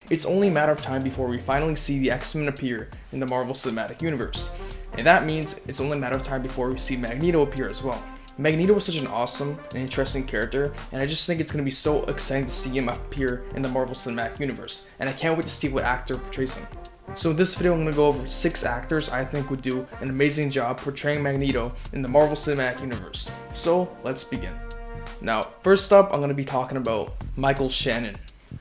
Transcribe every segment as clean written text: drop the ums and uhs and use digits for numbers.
It's only a matter of time before we finally see the X-Men appear in the Marvel Cinematic Universe. And that means it's only a matter of time before we see Magneto appear as well. Magneto was such an awesome and interesting character, and I just think it's going to be so exciting to see him appear in the Marvel Cinematic Universe, and I can't wait to see what actor portrays him. So in this video I'm going to go over 6 actors I think would do an amazing job portraying Magneto in the Marvel Cinematic Universe. So let's begin. Now, first up I'm going to be talking about Michael Shannon.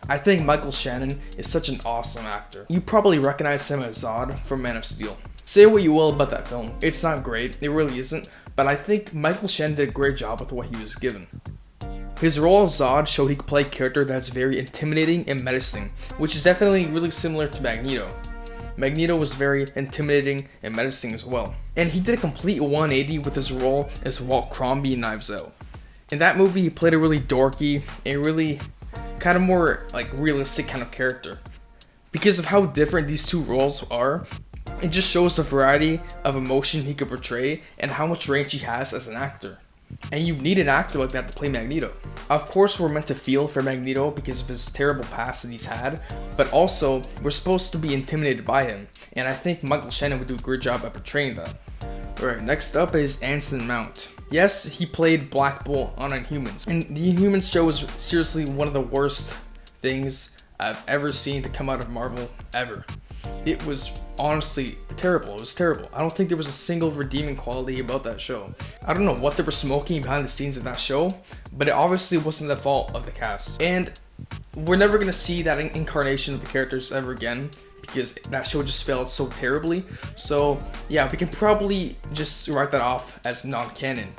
I think Michael Shannon is such an awesome actor. You probably recognize him as Zod from Man of Steel. Say what you will about that film, it's not great, it really isn't, but I think Michael Shannon did a great job with what he was given. His role as Zod showed he could play a character that's very intimidating and menacing, which is definitely really similar to Magneto. Magneto was very intimidating and menacing as well. And he did a complete 180 with his role as Walt Crombie in Knives Out. In that movie, he played a really dorky and really kind of more like realistic kind of character. Because of how different these two roles are, it just shows the variety of emotion he could portray and how much range he has as an actor. And you need an actor like that to play Magneto. Of course, we're meant to feel for Magneto because of his terrible past that he's had, but also we're supposed to be intimidated by him, and I think Michael Shannon would do a great job at portraying that. Alright, next up is Anson Mount. Yes, he played Black Bolt on Inhumans, and the Inhumans show is seriously one of the worst things I've ever seen to come out of Marvel ever. It was honestly terrible. It was terrible. I don't think there was a single redeeming quality about that show. I don't know what they were smoking behind the scenes of that show, but it obviously wasn't the fault of the cast. And we're never gonna see that incarnation of the characters ever again because that show just failed so terribly. So yeah, we can probably just write that off as non-canon.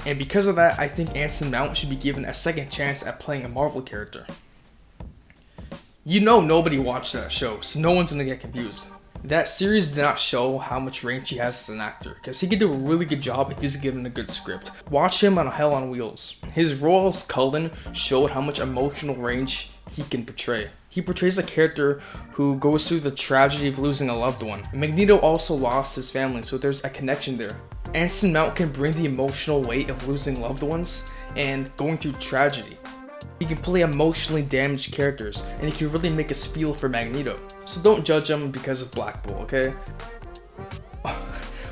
And because of that, I think Anson Mount should be given a second chance at playing a Marvel character. You know nobody watched that show, so no one's gonna get confused. That series did not show how much range he has as an actor, because he could do a really good job if he's given a good script. Watch him on Hell on Wheels. His role as Cullen showed how much emotional range he can portray. He portrays a character who goes through the tragedy of losing a loved one. Magneto also lost his family, so there's a connection there. Anson Mount can bring the emotional weight of losing loved ones and going through tragedy. He can play emotionally damaged characters, and he can really make us feel for Magneto. So don't judge him because of Black Bolt, okay?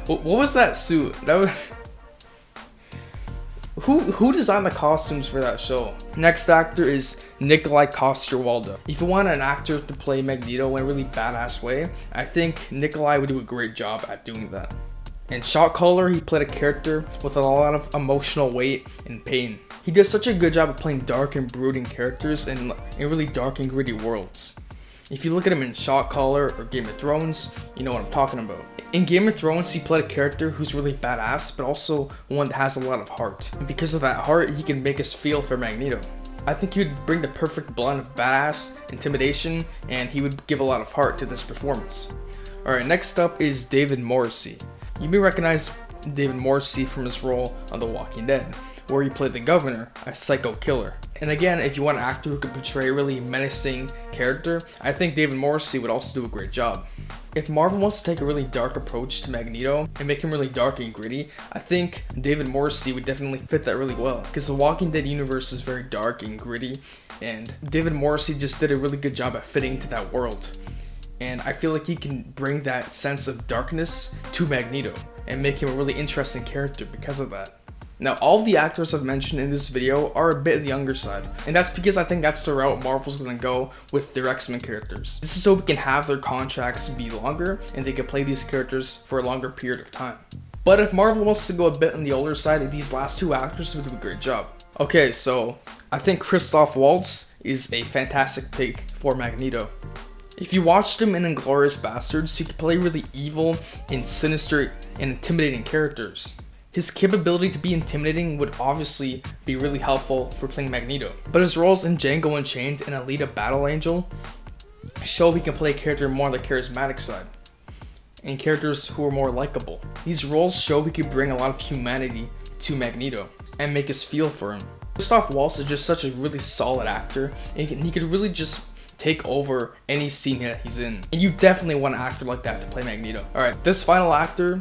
What was that suit? That was... Who designed the costumes for that show? Next actor is Nikolaj CosterWaldau. If you want an actor to play Magneto in a really badass way, I think Nikolaj would do a great job at doing that. In Shot Caller, he played a character with a lot of emotional weight and pain. He does such a good job of playing dark and brooding characters in really dark and gritty worlds. If you look at him in Shot Caller or Game of Thrones, you know what I'm talking about. In Game of Thrones, he played a character who's really badass, but also one that has a lot of heart. And because of that heart, he can make us feel for Magneto. I think he would bring the perfect blend of badass, intimidation, and he would give a lot of heart to this performance. Alright, next up is David Morrissey. You may recognize David Morrissey from his role on The Walking Dead, where he played the governor, a psycho killer. And again, if you want an actor who could portray a really menacing character, I think David Morrissey would also do a great job. If Marvel wants to take a really dark approach to Magneto and make him really dark and gritty, I think David Morrissey would definitely fit that really well. Because the Walking Dead universe is very dark and gritty, and David Morrissey just did a really good job at fitting into that world. And I feel like he can bring that sense of darkness to Magneto and make him a really interesting character because of that. Now, all of the actors I've mentioned in this video are a bit the younger side, and that's because I think that's the route Marvel's gonna go with their X-Men characters. This is so we can have their contracts be longer, and they can play these characters for a longer period of time. But if Marvel wants to go a bit on the older side, these last 2 actors would do a great job. Okay, so I think Christoph Waltz is a fantastic pick for Magneto. If you watched him in Inglourious Basterds, he could play really evil and sinister and intimidating characters. His capability to be intimidating would obviously be really helpful for playing Magneto. But his roles in Django Unchained and Alita Battle Angel show he can play a character more on the charismatic side, and characters who are more likable. These roles show he could bring a lot of humanity to Magneto and make us feel for him. Christoph Waltz is just such a really solid actor, and he could really just take over any scene that he's in. And you definitely want an actor like that to play Magneto. Alright, this final actor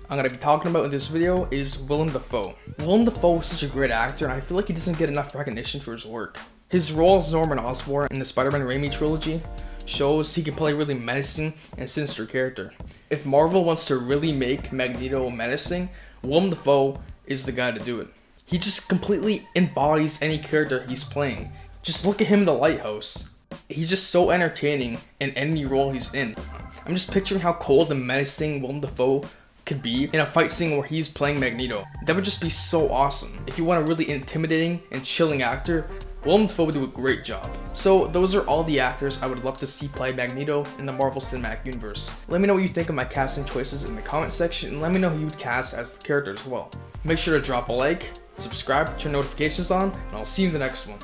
I'm going to be talking about in this video is Willem Dafoe. Willem Dafoe is such a great actor, and I feel like he doesn't get enough recognition for his work. His role as Norman Osborn in the Spider-Man Raimi trilogy shows he can play a really menacing and sinister character. If Marvel wants to really make Magneto menacing, Willem Dafoe is the guy to do it. He just completely embodies any character he's playing. Just look at him in The Lighthouse. He's just so entertaining in any role he's in. I'm just picturing how cold and menacing Willem Dafoe could be in a fight scene where he's playing Magneto. That would just be so awesome. If you want a really intimidating and chilling actor, Willem Dafoe would do a great job. So those are all the actors I would love to see play Magneto in the Marvel Cinematic Universe. Let me know what you think of my casting choices in the comment section, and let me know who you would cast as the character as well. Make sure to drop a like, subscribe, turn notifications on, and I'll see you in the next one.